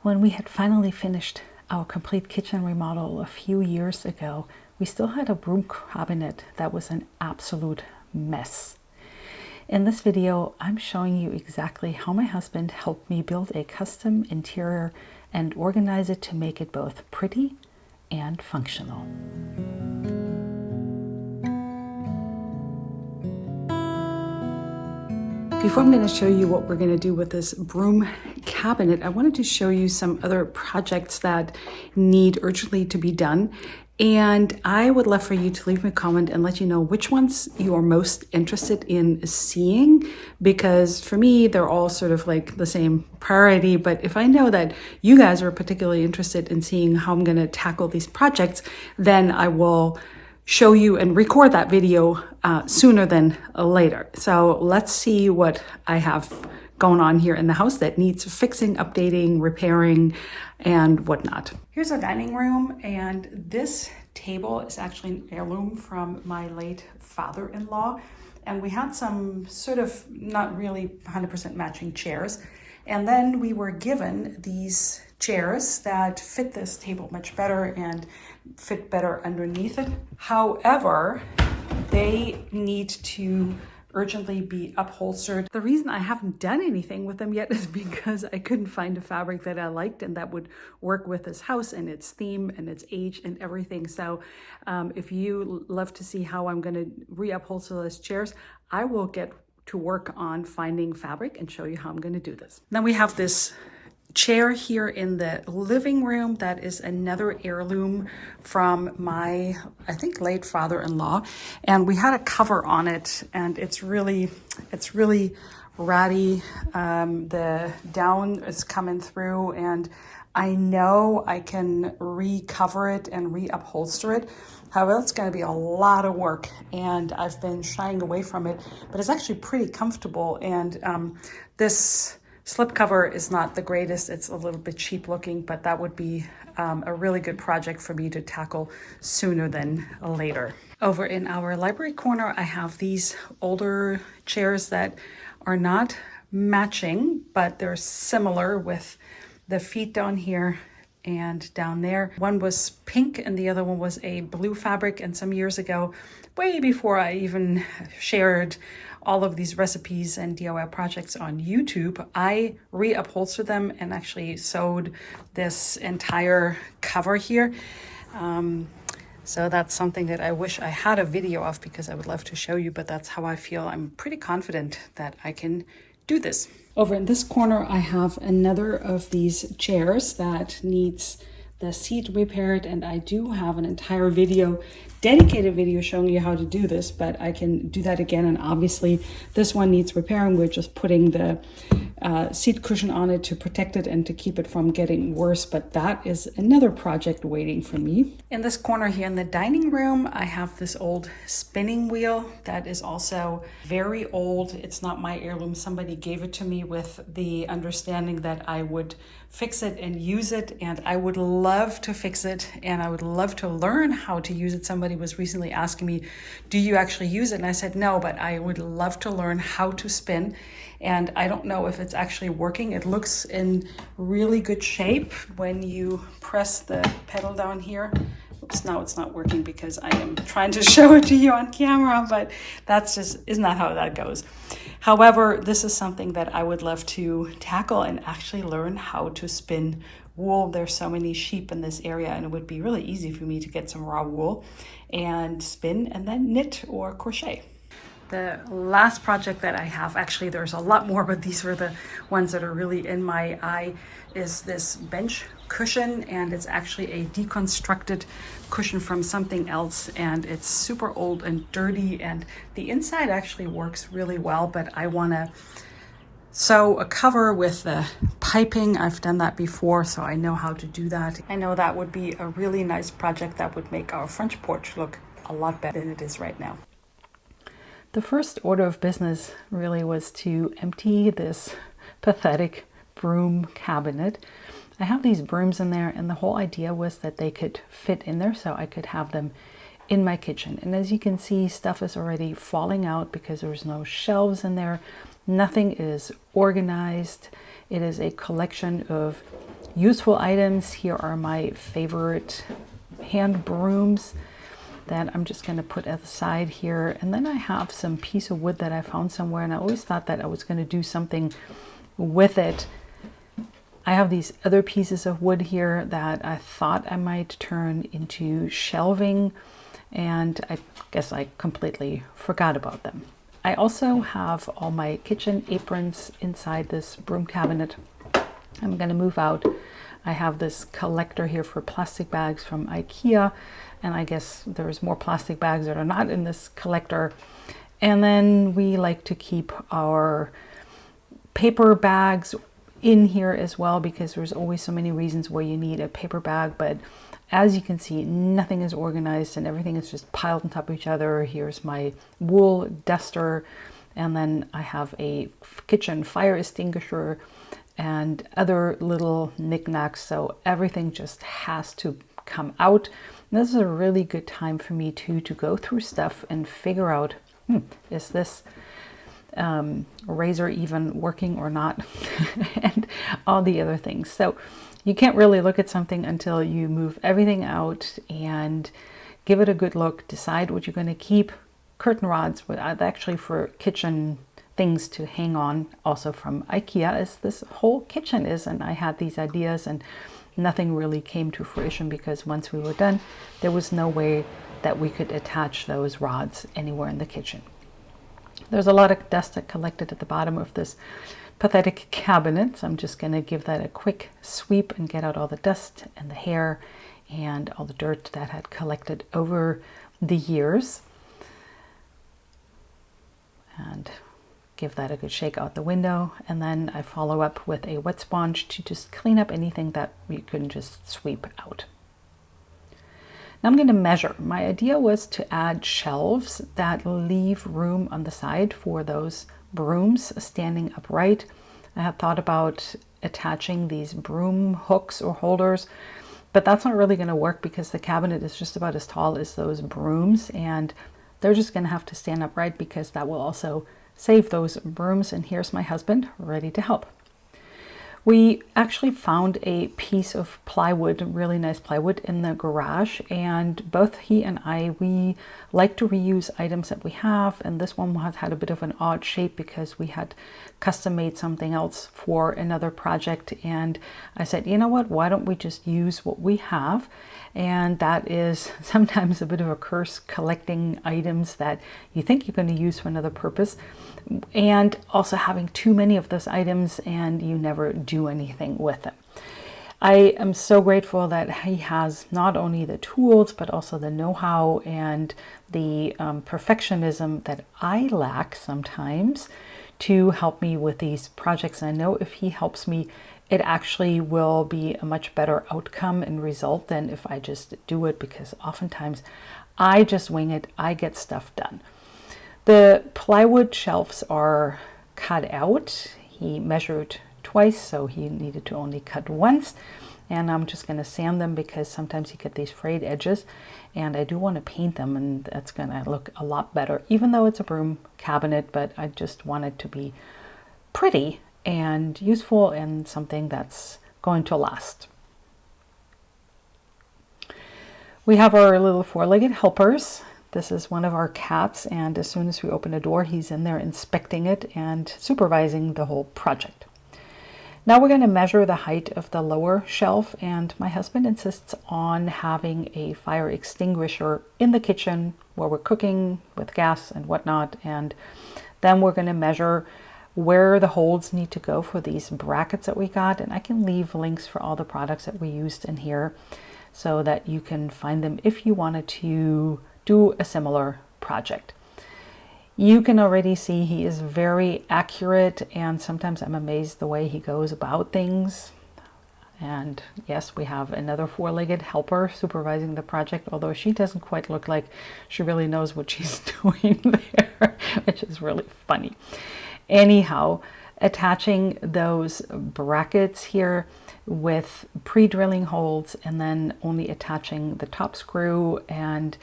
When we had finally finished our complete kitchen remodel a few years ago, we still had a broom cabinet that was an absolute mess. In this video, I'm showing you exactly how my husband helped me build a custom interior and organize it to make it both pretty and functional. Before I'm going to show you what we're going to do with this broom cabinet, I wanted to show you some other projects that need urgently to be done. And I would love for you to leave me a comment and let you know which ones you are most interested in seeing, because for me, they're all sort of like the same priority. But if I know that you guys are particularly interested in seeing how I'm going to tackle these projects, then I will show you and record that video sooner than later. So let's see what I have going on here in the house that needs fixing, updating, repairing, and whatnot. Here's our dining room, and this table is actually an heirloom from my late father-in-law. And we had some sort of not really 100% matching chairs. And then we were given these chairs that fit this table much better and fit better underneath it. However, they need to urgently be upholstered. The reason I haven't done anything with them yet is because I couldn't find a fabric that I liked and that would work with this house and its theme and its age and everything. So if you love to see how I'm going to re-upholster those chairs, I will get to work on finding fabric and show you how I'm going to do this. Then we have this chair here in the living room that is another heirloom from my, I think, late father-in-law. And we had a cover on it, and it's really ratty. The down is coming through, and I know I can recover it and re-upholster it. However, it's going to be a lot of work, and I've been shying away from it, but it's actually pretty comfortable. And this slip cover is not the greatest. It's a little bit cheap looking, but that would be a really good project for me to tackle sooner than later. Over in our library corner, I have these older chairs that are not matching, but they're similar with the feet down here and down there. One was pink and the other one was a blue fabric. And some years ago, way before I even shared all of these recipes and DIY projects on YouTube, I re-upholstered them and actually sewed this entire cover here. So that's something that I wish I had a video of, because I would love to show you, but that's how I feel. I'm pretty confident that I can do this. Over in this corner, I have another of these chairs that needs the seat repaired, and I do have an entire dedicated video showing you how to do this, but I can do that again. And obviously this one needs repairing. We're just putting the seat cushion on it to protect it and to keep it from getting worse, but that is another project waiting for me. In this corner here in the dining room, I have this old spinning wheel that is also very old. It's not my heirloom. Somebody gave it to me with the understanding that I would fix it and use it, and I would love to fix it, and I would love to learn how to use it. Somebody was recently asking me, do you actually use it? And I said no, but I would love to learn how to spin. And I don't know if it's actually working. It looks in really good shape when you press the pedal down here. Oops, now it's not working because I am trying to show it to you on camera, but that's just is not how that goes. However, this is something that I would love to tackle and actually learn how to spin wool. There's so many sheep in this area, and it would be really easy for me to get some raw wool and spin and then knit or crochet. The last project that I have, actually there's a lot more, but these were the ones that are really in my eye, is this bench cushion, and it's actually a deconstructed cushion from something else, and it's super old and dirty, and the inside actually works really well, but I want to sew a cover with the piping. I've done that before, so I know how to do that. I know that would be a really nice project that would make our French porch look a lot better than it is right now. The first order of business really was to empty this pathetic broom cabinet. I have these brooms in there, and the whole idea was that they could fit in there so I could have them in my kitchen. And as you can see, stuff is already falling out because there's no shelves in there. Nothing is organized. It is a collection of useful items. Here are my favorite hand brooms that I'm just going to put aside here. And then I have some piece of wood that I found somewhere, and I always thought that I was going to do something with it. I have these other pieces of wood here that I thought I might turn into shelving, and I guess I completely forgot about them. I also have all my kitchen aprons inside this broom cabinet. I'm going to move out. I have this collector here for plastic bags from IKEA, and I guess there's more plastic bags that are not in this collector. And then we like to keep our paper bags in here as well, because there's always so many reasons why you need a paper bag. But as you can see, nothing is organized and everything is just piled on top of each other. Here's my wool duster, and then I have a kitchen fire extinguisher and other little knickknacks. So everything just has to come out. And this is a really good time for me to go through stuff and figure out, is this razor even working or not, and all the other things. So you can't really look at something until you move everything out and give it a good look, decide what you're going to keep. Curtain rods, actually for kitchen things to hang on, also from IKEA, as this whole kitchen is. And I had these ideas and nothing really came to fruition, because once we were done, there was no way that we could attach those rods anywhere in the kitchen. There's a lot of dust that collected at the bottom of this pathetic cabinet, so I'm just going to give that a quick sweep and get out all the dust and the hair and all the dirt that had collected over the years, and give that a good shake out the window. And then I follow up with a wet sponge to just clean up anything that we couldn't just sweep out. Now I'm going to measure. My idea was to add shelves that leave room on the side for those brooms standing upright. I had thought about attaching these broom hooks or holders, but that's not really going to work because the cabinet is just about as tall as those brooms, and they're just going to have to stand upright, because that will also save those brooms. And here's my husband ready to help. We actually found a piece of plywood, really nice plywood, in the garage, and both he and we like to reuse items that we have, and this one had a bit of an odd shape because we had custom made something else for another project. And I said, you know what, why don't we just use what we have? And that is sometimes a bit of a curse, collecting items that you think you're going to use for another purpose, and also having too many of those items and you never do anything with them. I am so grateful that he has not only the tools, but also the know-how and the perfectionism that I lack sometimes to help me with these projects. And I know if he helps me, it actually will be a much better outcome and result than if I just do it, because oftentimes I just wing it, I get stuff done. The plywood shelves are cut out. He measured twice, so he needed to only cut once. And I'm just going to sand them, because sometimes you get these frayed edges, and I do want to paint them, and that's going to look a lot better, even though it's a broom cabinet. But I just want it to be pretty and useful and something that's going to last. We have our little four-legged helpers. This is one of our cats, and as soon as we open a door, he's in there inspecting it and supervising the whole project. Now we're going to measure the height of the lower shelf, and my husband insists on having a fire extinguisher in the kitchen where we're cooking with gas and whatnot. And then we're going to measure where the holes need to go for these brackets that we got, and I can leave links for all the products that we used in here so that you can find them if you wanted to do a similar project. You can already see he is very accurate, and sometimes I'm amazed the way he goes about things. And yes, we have another four-legged helper supervising the project, although she doesn't quite look like she really knows what she's doing there, which is really funny. Anyhow, attaching those brackets here with pre-drilling holes, and then only attaching the top screw, and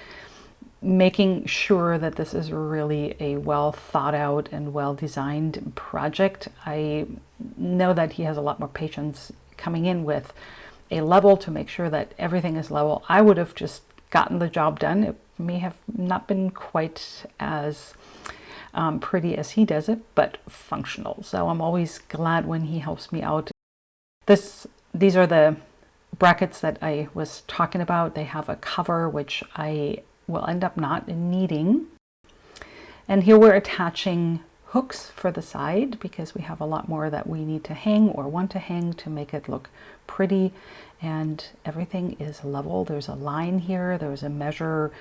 making sure that this is really a well thought out and well designed project. I know that he has a lot more patience coming in with a level to make sure that everything is level, I would have just gotten the job done. It may have not been quite as pretty as he does it, but functional. So I'm always glad when he helps me out. These are the brackets that I was talking about. They have a cover, which I will end up not needing. And here we're attaching hooks for the side because we have a lot more that we need to hang or want to hang to make it look pretty. And everything is level. There's a line here. There's a measure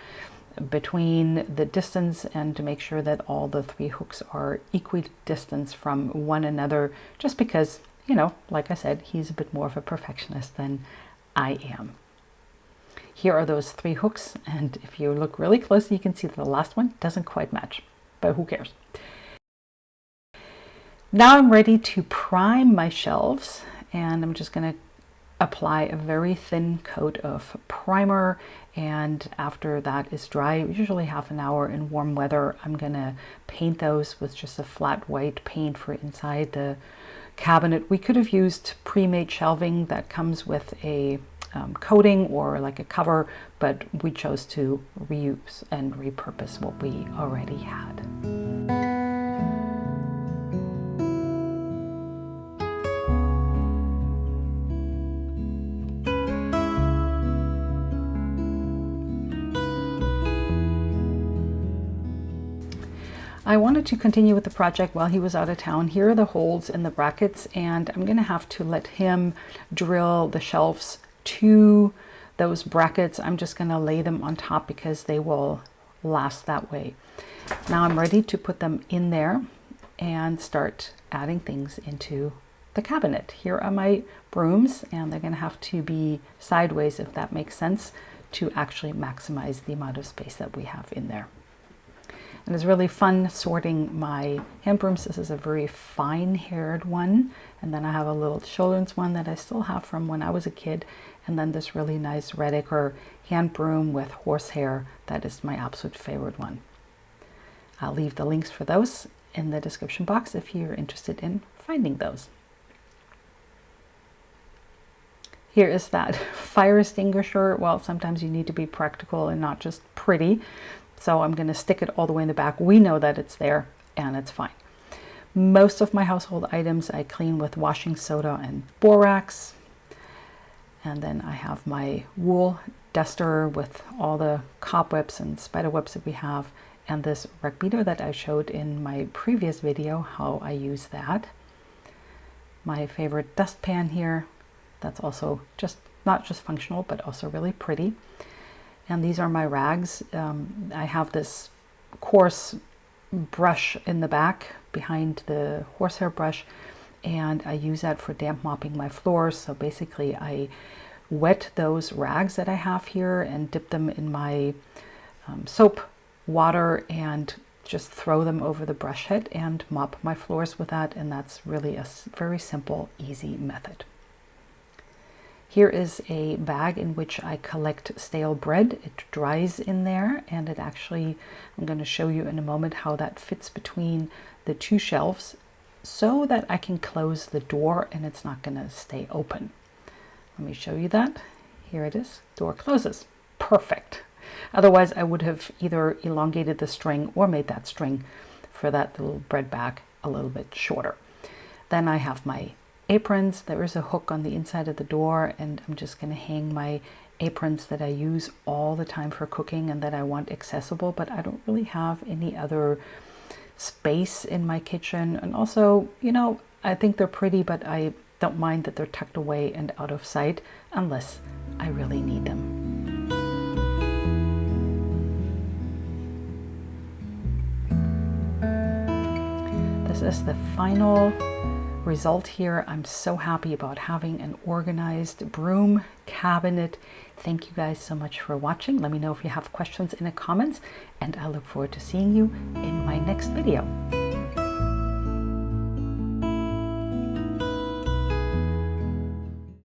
between the distance, and to make sure that all the 3 hooks are equidistant from one another, just because, you know, like I said, he's a bit more of a perfectionist than I am. Here are those 3 hooks, and if you look really closely, you can see that the last one doesn't quite match, but who cares? Now I'm ready to prime my shelves, and I'm just going to apply a very thin coat of primer, and after that is dry, usually half an hour in warm weather, I'm going to paint those with just a flat white paint for inside the cabinet. We could have used pre-made shelving that comes with a coating or like a cover, but we chose to reuse and repurpose what we already had. I wanted to continue with the project while he was out of town. Here are the holes in the brackets, and I'm going to have to let him drill the shelves to those brackets. I'm just going to lay them on top because they will last that way. Now I'm ready to put them in there and start adding things into the cabinet. Here are my brooms, and they're going to have to be sideways, if that makes sense, to actually maximize the amount of space that we have in there. And it's really fun sorting my hand brooms. This is a very fine-haired one. And then I have a little children's one that I still have from when I was a kid. And then this really nice red ochre hand broom with horsehair. That is my absolute favorite one. I'll leave the links for those in the description box if you're interested in finding those. Here is that fire extinguisher. Well, sometimes you need to be practical and not just pretty. So I'm going to stick it all the way in the back. We know that it's there and it's fine. Most of my household items I clean with washing soda and borax. And then I have my wool duster with all the cobwebs and spider webs that we have. And this rag beater that I showed in my previous video, how I use that. My favorite dustpan here. That's also not just functional, but also really pretty. And these are my rags. I have this coarse brush in the back behind the horsehair brush, and I use that for damp mopping my floors. So basically I wet those rags that I have here and dip them in my soap water and just throw them over the brush head and mop my floors with that. And that's really a very simple, easy method. Here is a bag in which I collect stale bread. It dries in there, and it actually, I'm going to show you in a moment how that fits between the 2 shelves so that I can close the door and it's not going to stay open. Let me show you that. Here it is. Door closes. Perfect. Otherwise, I would have either elongated the string or made that string for that little bread bag a little bit shorter. Then I have my aprons. There is a hook on the inside of the door, and I'm just going to hang my aprons that I use all the time for cooking and that I want accessible, but I don't really have any other space in my kitchen. And also, you know, I think they're pretty, but I don't mind that they're tucked away and out of sight unless I really need them. This is the final result here. I'm so happy about having an organized broom cabinet. Thank you guys so much for watching. Let me know if you have questions in the comments, and I look forward to seeing you in my next video.